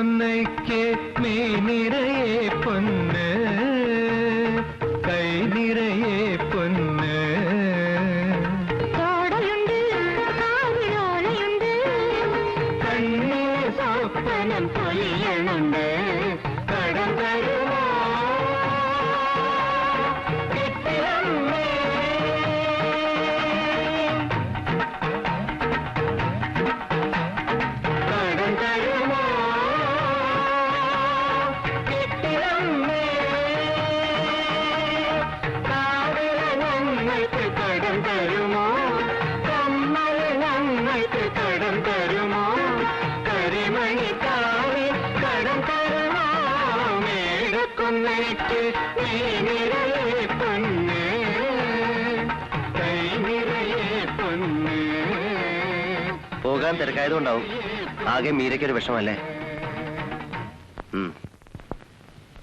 പൊന്നയ്ക്ക് may നിറയെ പൊന്ന് കൈ നിറയെ പൊന്ന് കോടയുണ്ട് കാവിലോലയുണ്ട് കണ്ണേ സ്വപ്നം പൊലിയണുണ്ട് കടം തരുമോ കെട്ടിയമ്മേ കടം തരുമോ കെട്ടിയമ്മേ കാവില ഞങ്ങൾക്ക് കടം തരുമോ കമ്മൽ ഞങ്ങൾക്ക് കടം തരുമോ കരിമണിക്കാവിൽ കടം തരുമോ മേടക്കൊന്നയ്ക്ക് നീ നിറയെ പൊന്ന് കൈ നിറയെ പൊന്ന്. പോകാൻ തിരക്കായതുകൊണ്ടാവും ആകെ മീരയ്ക്കൊരു വിഷമല്ലേ.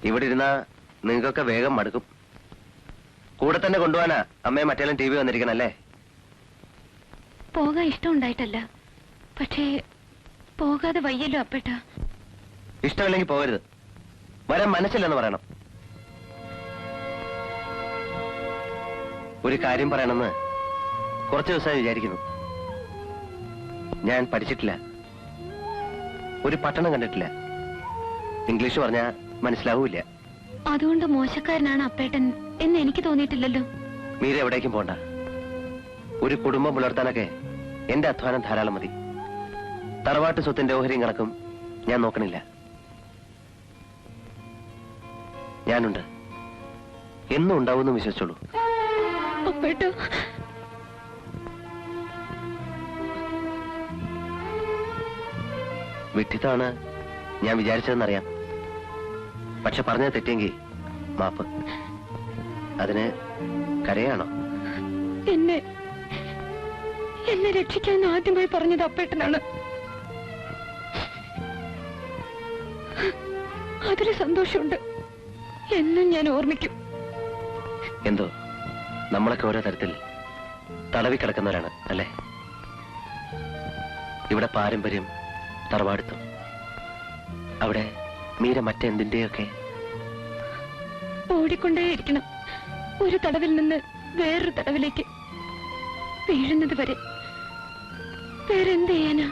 ഇവിടെ ഇരുന്നാ നിങ്ങൾക്കൊക്കെ വേഗം മടുക്കും. കൂടെ തന്നെ കൊണ്ടുപോകാനാ അമ്മയെ മറ്റേലും ടി വി വന്നിരിക്കണല്ലേ. പോകാൻ ഇഷ്ടമുണ്ടായിട്ടല്ല, പക്ഷേ പോകാതെ വയ്യല്ലോ അപ്പേട്ട. ഇഷ്ടമില്ലെങ്കിൽ പോകരുത്. വരാൻ മനസ്സില്ലെന്ന് പറയണം. ഒരു കാര്യം പറയണമെന്ന് കുറച്ച് ദിവസമായി വിചാരിക്കുന്നു. ഞാൻ പഠിച്ചിട്ടില്ല, ഒരു പട്ടണം കണ്ടിട്ടില്ല, ഇംഗ്ലീഷ് പറഞ്ഞാ മനസ്സിലാവൂല. അതുകൊണ്ട് മോശക്കാരനാണ് അപ്പേട്ടൻ എന്ന് എനിക്ക് തോന്നിയിട്ടില്ലല്ലോ. മീര എവിടേക്കും പോണ്ട. ഒരു കുടുംബം പുലർത്താനൊക്കെ എന്റെ അധ്വാനം ധാരാളം മതി. തറവാട്ട് സ്വത്തിന്റെ ഓഹരിയും കണക്കും ഞാൻ നോക്കണില്ല. ഞാനുണ്ട്, എന്നും ഉണ്ടാവുമെന്ന് വിശ്വസിച്ചോളൂ. അപ്പേട്ട, വിഡ്ഢിത്തമാണ് ഞാൻ വിചാരിച്ചതെന്നറിയാം. പക്ഷെ പറഞ്ഞത് തെറ്റിയെങ്കിൽ മാപ്പ്. അതിന് കരയാണോ? എന്നെ രക്ഷിക്കാൻ ആദ്യമായി പറഞ്ഞത് അപ്പേട്ടനാണ്. അതിൽ സന്തോഷമുണ്ട്. എന്നും ഞാൻ ഓർമ്മിക്കും. എന്തോ നമ്മളൊക്കെ ഓരോ തരത്തിൽ തടവിക്കിടക്കുന്നവരാണ് അല്ലേ. ഇവിടെ പാരമ്പര്യം, തറവാടുത്തം, അവിടെ മീര മറ്റെന്തിന്റെയൊക്കെ. ഓടിക്കൊണ്ടേയിരിക്കണം, ഒരു തടവിൽ നിന്ന് വേറൊരു തടവിലേക്ക് വീഴുന്നത് വരെ. വേറെന്ത് ചെയ്യാനാ?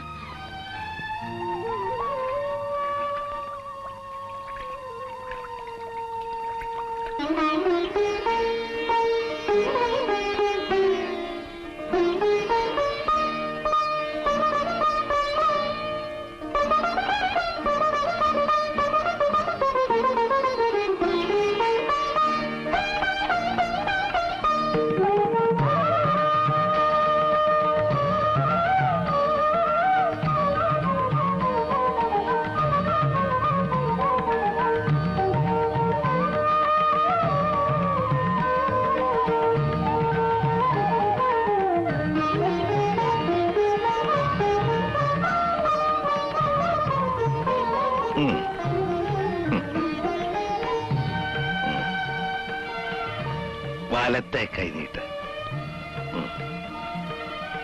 വലത്തെ കൈനീട്ട്.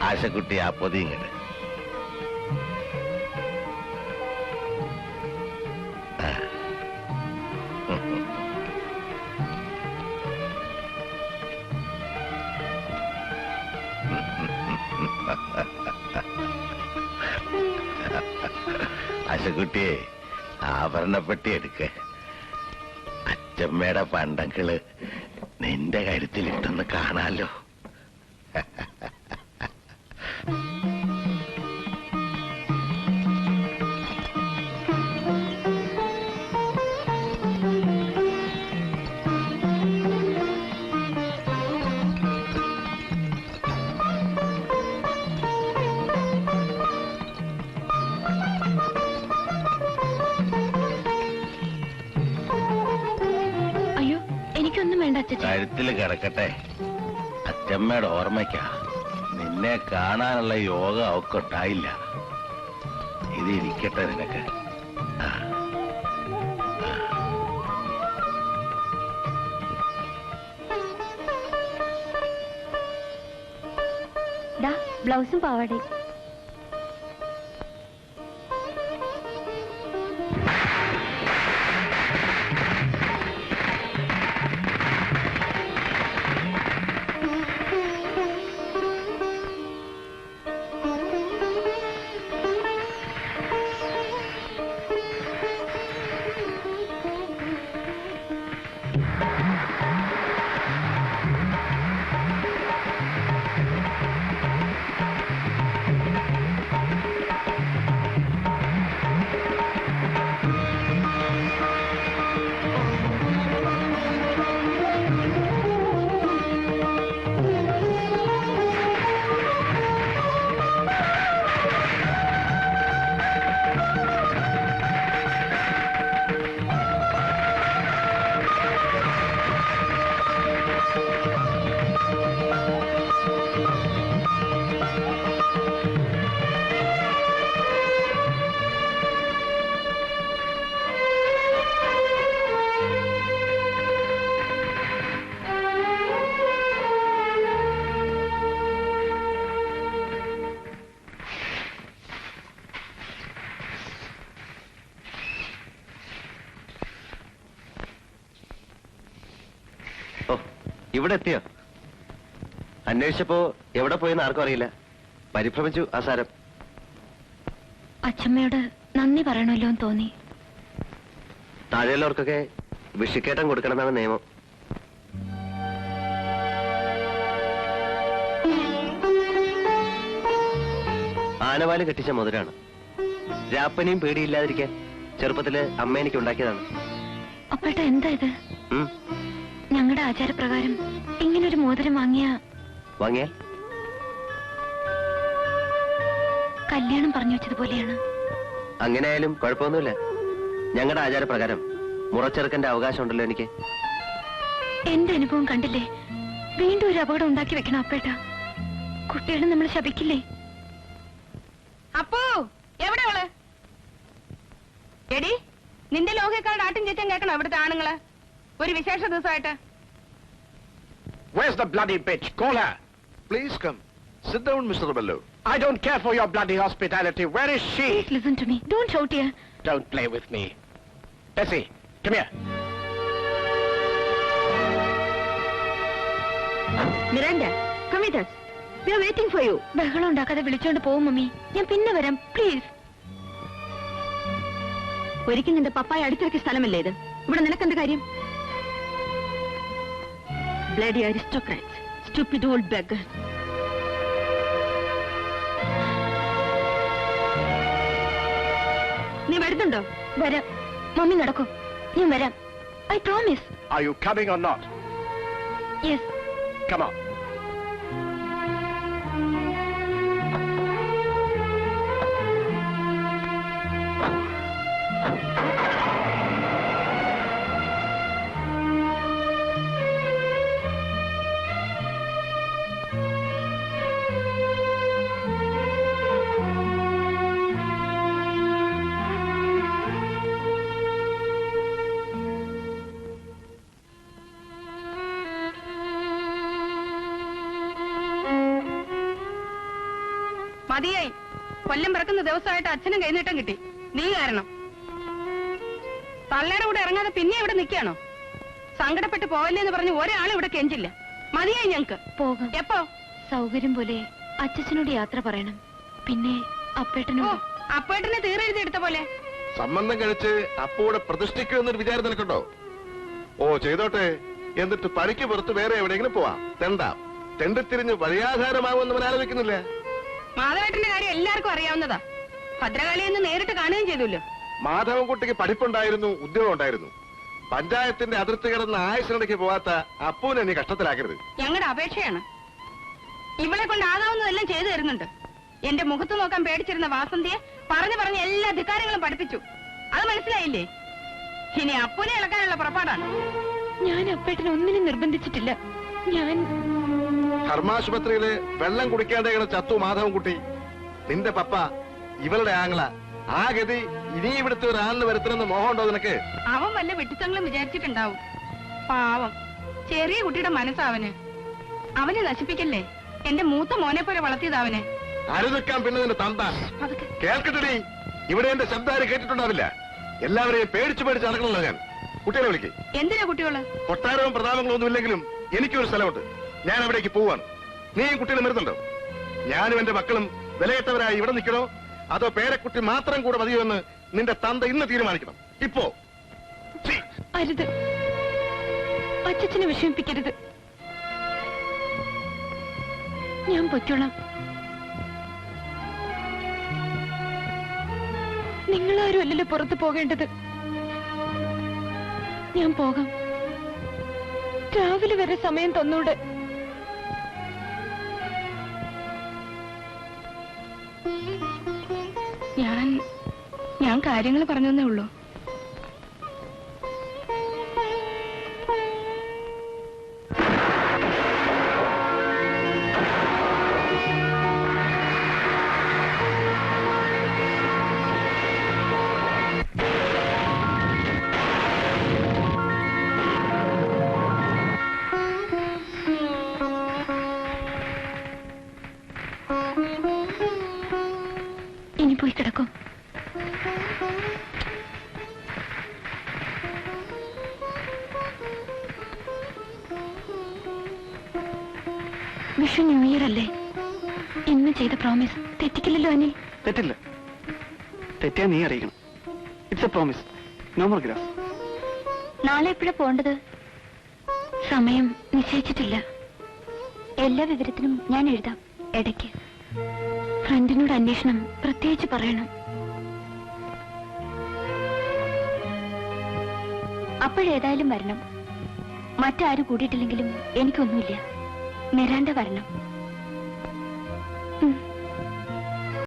ആശക്കുട്ടി ആ പൊതിങ്ങട്. ആശക്കുട്ടിയെ ആഭരണപ്പെട്ടി എടുക്ക. അച്ചമ്മയുടെ പണ്ടങ്ങള് നിന്റെ കരുത്തിലിട്ടൊന്ന് കാണാലോ. കഴുത്തിൽ കിടക്കട്ടെ. അച്ചമ്മയുടെ ഓർമ്മയ്ക്കാ. നിന്നെ കാണാനുള്ള യോഗ അവക്ക് ഉണ്ടായില്ല. ഇത് ഇരിക്കട്ടെ നിനക്ക്. ബ്ലൗസും പാവാടയും. ഇവിടെ എത്തിയോ? അന്വേഷിച്ചപ്പോ എവിടെ പോയെന്ന് ആർക്കും അറിയില്ല. പരിഭ്രമിച്ചു ആസാരം. അച്ഛമ്മയോട് നന്ദി പറയണമല്ലോ എന്ന് തോന്നി. താഴെയുള്ളവർക്കൊക്കെ വിഷിക്കേട്ടം കൊടുക്കണമെന്നാണ് നിയമം. ആനവാല് കെട്ടിച്ച മുതലാണ്. രാപ്പനെയും പേടിയില്ലാതിരിക്കാൻ ചെറുപ്പത്തില് അമ്മ എനിക്ക് ഉണ്ടാക്കിയതാണ്. അപ്പേട്ട എന്താ ഇത്? ഞങ്ങളുടെ ആചാരപ്രകാരം ഇങ്ങനൊരു മോതിരം വാങ്ങിയാൽ കല്യാണം പറഞ്ഞു വെച്ചതുപോലെയാണ്. അങ്ങനെ ആയാലും കുഴപ്പമൊന്നുമില്ല. ഞങ്ങളുടെ ആചാരപ്രകാരം മുറച്ചെറുക്കന്റെ അവകാശം ഉണ്ടല്ലോ എനിക്ക്. എന്റെ അനുഭവം കണ്ടില്ലേ? വീണ്ടും ഒരു അപകടം ഉണ്ടാക്കി വെക്കണം അപ്പേട്ട. കുട്ടികളെ നമ്മൾ ശപിക്കില്ലേ? അപ്പോ എവിടെ അവള്? എടി, നിന്റെ ലോകക്കാരുടെ ആട്ടും ചേച്ചൻ കേൾക്കണോ ഇവിടുത്തെ ആണുങ്ങള് ഒരു വിശേഷ ദിവസമായിട്ട്? Where's the bloody bitch? Call her. Please come. Sit down, Mr. Bello. I don't care for your bloody hospitality. Where is she? Please listen to me. Don't shout here. Don't play with me. Bessie, come here. Miranda, come with us. We are waiting for you. ബഹളം ഉണ്ടാക്കാതെ വിളിച്ചോണ്ട് പോവും mummy. ഞാൻ പിന്നെ വരാം please. ഒരിക്കൽ നിന്റെ പപ്പായ അടിച്ചിറക്കിയ സ്ഥലമല്ലേ ഇത്? ഇവിടെ നിനക്കെന്ത് കാര്യം? Bloody aristocrats, stupid old beggars. നീ വരുന്നുണ്ടോ? വരാം മമ്മി, നടക്കും. ഞാൻ വരാം. I promise. Are you coming or not? Yes. Come on. മതിയായി. കൊല്ലം പിറക്കുന്ന ദിവസമായിട്ട് അച്ഛനും കൈനീട്ടം കിട്ടി. നീ കാരണം. തള്ളയുടെ കൂടെ ഇറങ്ങാതെ പിന്നെ ഇവിടെ നിൽക്കുകയാണോ? സങ്കടപ്പെട്ട് പോവല്ലേന്ന് പറഞ്ഞ് ഒരാളും ഇവിടെ കെഞ്ചില്ല. മതിയായി ഞങ്ങക്ക്. പോകാം. എപ്പോ? സൗകര്യം പോലെ അച്ഛനോട് യാത്ര പറയണം. പിന്നെ അപ്പേട്ടനോട്. അപ്പേട്ടനെ തീരെഴുതി എടുത്ത പോലെ. സംബന്ധം കഴിച്ച് അപ്പോടെ പ്രതിഷ്ഠിക്കുമെന്നൊരു വിചാരം നിനക്കുണ്ടോ? ഓ, ചെയ്തോട്ടെ. എന്നിട്ട് പണിക്ക് പുറത്ത് വേറെ എവിടെയെങ്കിലും പോവാം. തെണ്ടിത്തിരിഞ്ഞ് വഴിയാധാരമാവുമെന്ന് ആലോചിക്കുന്നില്ല. മാധവേട്ടന്റെ കാര്യം എല്ലാവർക്കും അറിയാവുന്നതാ. ഭദ്രകാളിയെ നിന്ന് നേരിട്ട് കാണുകയും ചെയ്തല്ലോ. മാധവൻകുട്ടിക്ക് പഠിപ്പുണ്ടായിരുന്നു, ഉദ്യോഗം ഉണ്ടായിരുന്നു. പഞ്ചായത്തിന്റെ അതിർത്തി കിടന്ന് ആയുസിനിടയ്ക്ക് പോവാത്ത അപ്പൂനെ നീ കഷ്ടത്തിലാക്കരുത്. ഞങ്ങളുടെ അപേക്ഷയാണ്. ഇവളെ കൊണ്ട് ആകാവുന്നതെല്ലാം ചെയ്തു തരുന്നുണ്ട്. എന്റെ മുഖത്ത് നോക്കാൻ പേടിച്ചിരുന്ന വാസന്തിയെ പറഞ്ഞു എല്ലാ ധിക്കാരങ്ങളും പഠിപ്പിച്ചു. അത് മനസ്സിലായില്ലേ? ഇനി അപ്പൂനെ ഇളക്കാനുള്ള പുറപ്പാടാണ്. ഞാൻ അപ്പേട്ടനെ ഒന്നിനും നിർബന്ധിച്ചിട്ടില്ല. ഞാൻ ധർമാശുപത്രിയില് വെള്ളം കുടിക്കാതെ ചത്തു മാധവൻകുട്ടി. നിന്റെ പപ്പ ഇവളുടെ ആങ്ങള. ആ ഗതി ഇനി ഇവിടുത്തെ ഒരു ആളിന് വരുത്തണമെന്ന് മോഹമുണ്ടോ നിനക്ക്? അവൻ വല്ല വെട്ടിത്തങ്ങളും വിചാരിച്ചിട്ടുണ്ടാവും. പാവം ചെറിയ കുട്ടിയുടെ മനസ്സാവന്. അവനെ നശിപ്പിക്കല്ലേ. എന്റെ മൂത്ത മോനെ പോലെ വളർത്തിയതാവനെ. അരുനിക്കാൻ പിന്നെ നിന്റെ തന്ത കേൾക്കട്ടെടി. ഇവിടെ എന്റെ ശബ്ദം കേട്ടിട്ടുണ്ടാവില്ല. എല്ലാവരെയും പേടിച്ചു നടക്കണല്ലോ ഞാൻ. കുട്ടികളെ വിളിക്ക്. എന്തിനാ കുട്ടികള്? കൊട്ടാരവും പ്രതാപങ്ങളും ഒന്നും ഇല്ലെങ്കിലും എനിക്കൊരു സ്ഥലമുണ്ട്. ഞാൻ അവിടേക്ക് പോവാണ്. നീയും കുട്ടികളും വരുന്നുണ്ടോ? ഞാനും എന്റെ മക്കളും വിലയിട്ടവരായി ഇവിടെ നിൽക്കണോ, അതോ പേരക്കുട്ടി മാത്രം കൂടെ മതിയോ എന്ന് നിന്റെ തന്ത ഇന്ന് തീരുമാനിക്കണം. ഇപ്പോ അരുത്, അച്ഛനെ വിഷമിപ്പിക്കരുത്. ഞാൻ പൊയ്ക്കോളാം. നിങ്ങളാരും അല്ലല്ലോ പുറത്തു പോകേണ്ടത്. ഞാൻ പോകാം. രാവിലെ വരെ സമയം തന്നൂടെ? ഞാൻ കാര്യങ്ങൾ പറഞ്ഞേ ഉള്ളൂ. ഇനി പോയി കിടക്കും. വിഷു ന്യൂ ഇയർ അല്ലേ? ഇന്ന് ചെയ്ത പ്രോമിസ് തെറ്റിക്കില്ലല്ലോ അനിൽ? തെറ്റില്ല. തെറ്റിയാ നീ അറിയിക്കണം. It's a promise. No more grass. നാളെ എപ്പോഴാ പോണ്ടത്? സമയം നിശ്ചയിച്ചിട്ടില്ല. എല്ലാ വിവരത്തിനും ഞാൻ എഴുതാം ഇടയ്ക്ക്. ഫ്രണ്ടിനോട് അന്വേഷണം പ്രത്യേകിച്ച് പറയണം. അപ്പോഴേതായാലും വരണം. മറ്റാരും കൂടിയിട്ടില്ലെങ്കിലും എനിക്കൊന്നുമില്ല. മിറാണ്ട വരണം.